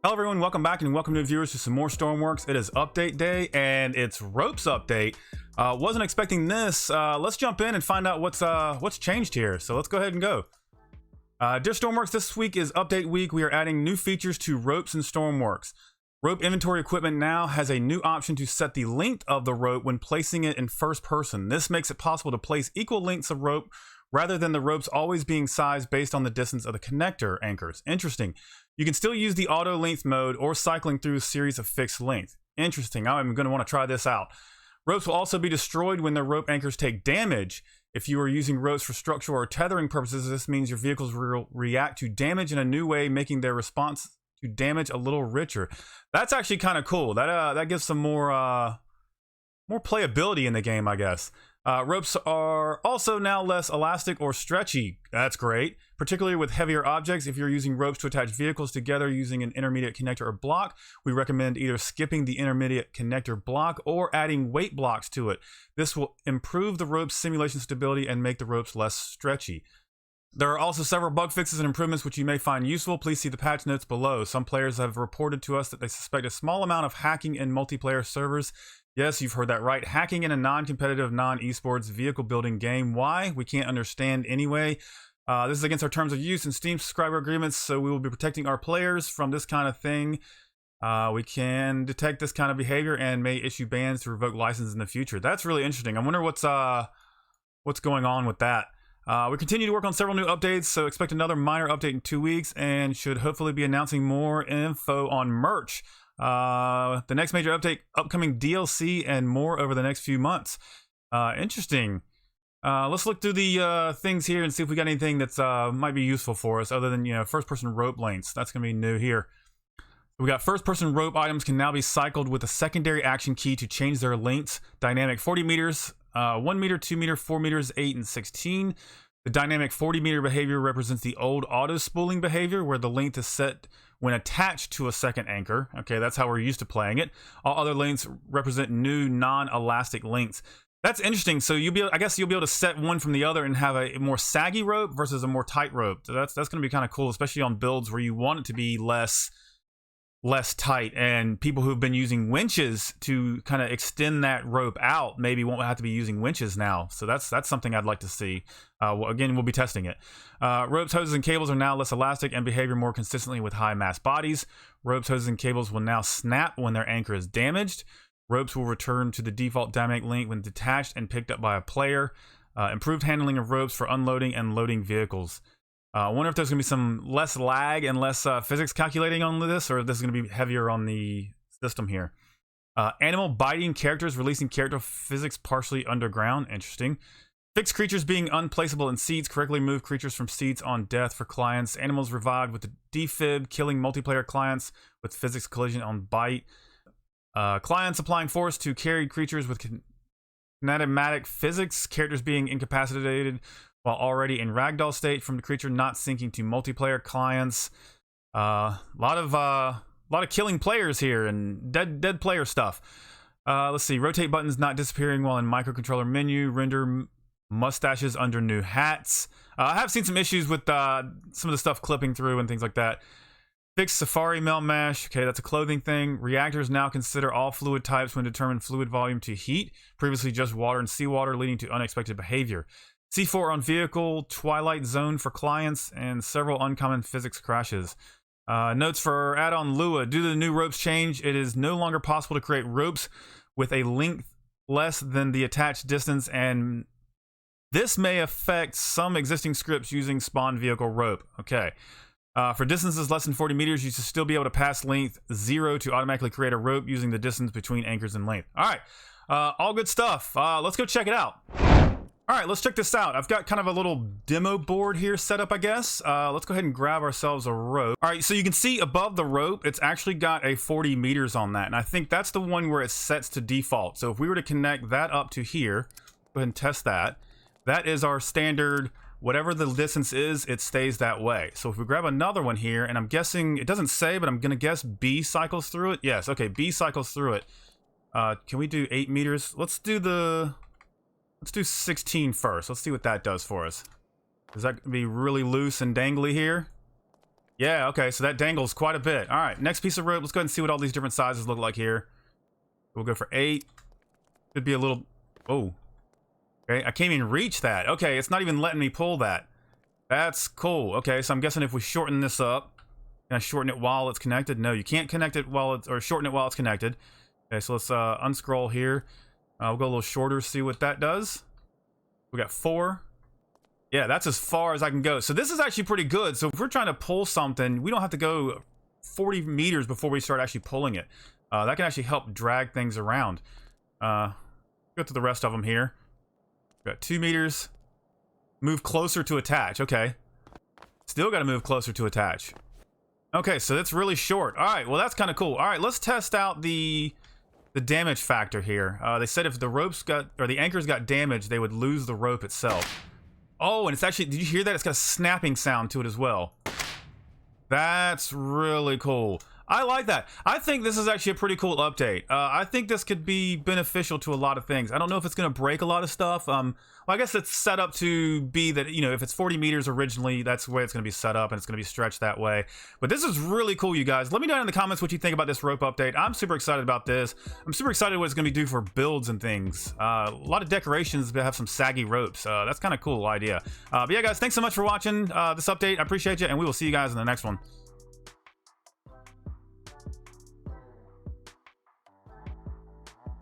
Hello everyone, welcome back and welcome new viewers to some more STORMWORKS. It is update day and it's ropes update. Wasn't expecting this. Let's jump in and find out what's changed here. So let's go ahead and go. Dear STORMWORKS, this week is update week. We are adding new features to ropes in STORMWORKS. Rope inventory equipment now has a new option to set the length of the rope when placing it in first person. This makes it possible to place equal lengths of rope rather than the ropes always being sized based on the distance of the connector anchors. Interesting. You can still use the auto length mode or cycling through a series of fixed length. Interesting. I'm going to want to try this out. Ropes will also be destroyed when the rope anchors take damage. If you are using ropes for structural or tethering purposes, this means your vehicles will react to damage in a new way, making their response to damage a little richer. That's actually kind of cool. That gives some more playability in the game, I guess. Ropes are also now less elastic or stretchy. That's great, particularly with heavier objects. If you're using ropes to attach vehicles together using an intermediate connector or block, we recommend either skipping the intermediate connector block or adding weight blocks to it. This will improve the rope's simulation stability and make the ropes less stretchy. There are also several bug fixes and improvements which you may find useful. Please see the patch notes below. Some players have reported to us that they suspect a small amount of hacking in multiplayer servers. Yes, you've heard that right. Hacking in a non-competitive, non-esports vehicle building game. Why? We can't understand anyway. This is against our terms of use and Steam subscriber agreements, so we will be protecting our players from this kind of thing. We can detect this kind of behavior and may issue bans to revoke licenses in the future. That's really interesting. I wonder what's going on with that. We continue to work on several new updates, so expect another minor update in 2 weeks and should hopefully be announcing more info on merch. The next major update, upcoming DLC, and more over the next few months. Interesting. Let's look through the things here and see if we got anything that's might be useful for us other than, first-person rope lengths. That's going to be new here. We got first-person rope items can now be cycled with a secondary action key to change their lengths. Dynamic 40 meters, 1 meter, 2 meter, 4 meters, 8, and 16. The dynamic 40 meter behavior represents the old auto spooling behavior where the length is set when attached to a second anchor. Okay, that's how we're used to playing it. All other lengths represent new non-elastic lengths. That's interesting. So I guess you'll be able to set one from the other and have a more saggy rope versus a more tight rope. So that's going to be kind of cool, especially on builds where you want it to be less tight, and people who've been using winches to kind of extend that rope out maybe won't have to be using winches now. So that's something I'd like to see. Again, we'll be testing it. Ropes, hoses, and cables are now less elastic and behavior more consistently with high mass bodies. Ropes, hoses, and cables will now snap when their anchor is damaged. Ropes will return to the default dynamic length when detached and picked up by a player. Improved handling of ropes for unloading and loading vehicles. I wonder if there's going to be some less lag and less physics calculating on this, or if this is going to be heavier on the system here. Animal biting characters, releasing character physics partially underground. Interesting. Fixed creatures being unplaceable in seats, correctly move creatures from seats on death for clients. Animals revived with the defib, killing multiplayer clients with physics collision on bite. Clients applying force to carried creatures with kinematic physics, characters being incapacitated while already in ragdoll state from the creature not syncing to multiplayer clients. A lot of killing players here and dead player stuff. Let's see. Rotate buttons not disappearing while in microcontroller menu. Render mustaches under new hats. I have seen some issues with some of the stuff clipping through and things like that. Fixed Safari melt mesh. Okay, that's a clothing thing. Reactors now consider all fluid types when determine fluid volume to heat. Previously just water and seawater, leading to unexpected behavior. C4 on vehicle, Twilight Zone for clients, and several uncommon physics crashes. Notes for add-on Lua. Due to the new ropes change, it is no longer possible to create ropes with a length less than the attached distance, and this may affect some existing scripts using spawn vehicle rope. Okay. For distances less than 40 meters, you should still be able to pass length 0 to automatically create a rope using the distance between anchors and length. All right. All good stuff. Let's go check it out. All right, let's check this out. I've got kind of a little demo board here set up, I guess. Let's go ahead and grab ourselves a rope. All right, so you can see above the rope, it's actually got a 40 meters on that. And I think that's the one where it sets to default. So if we were to connect that up to here, go ahead and test that. That is our standard, whatever the distance is, it stays that way. So if we grab another one here, and I'm guessing, it doesn't say, but I'm gonna guess B cycles through it. Yes, okay, B cycles through it. Can we do 8 meters? Let's do 16 first. Let's see what that does for us. Is that gonna be really loose and dangly here? Yeah, okay, so that dangles quite a bit. All right, next piece of rope. Let's go ahead and see what all these different sizes look like here. We'll go for 8. Could be a little... Oh. Okay, I can't even reach that. Okay, it's not even letting me pull that. That's cool. Okay, so I'm guessing if we shorten this up... Can I shorten it while it's connected? No, you can't connect it while it's... Or shorten it while it's connected. Okay, so let's unscroll here. We'll go a little shorter, see what that does. We got 4. Yeah, that's as far as I can go. So this is actually pretty good. So if we're trying to pull something, we don't have to go 40 meters before we start actually pulling it. That can actually help drag things around. Go to the rest of them here. Got 2 meters. Move closer to attach. Okay. Still got to move closer to attach. Okay, so that's really short. All right, well, that's kind of cool. All right, let's test out the damage factor here. They said if the ropes got, or the anchors got damaged, they would lose the rope itself. Oh, and it's actually, did you hear that? It's got a snapping sound to it as well. That's really cool. I like that. I think this is actually a pretty cool update. I think this could be beneficial to a lot of things. I don't know if it's going to break a lot of stuff. Well, I guess it's set up to be that, you know, if it's 40 meters originally, that's the way it's going to be set up, and it's going to be stretched that way. But this is really cool, you guys. Let me know in the comments what you think about this rope update. I'm super excited about this. I'm super excited what it's going to do for builds and things. A lot of decorations that have some saggy ropes. That's kind of cool idea. But yeah, guys, thanks so much for watching this update. I appreciate you, and we will see you guys in the next one.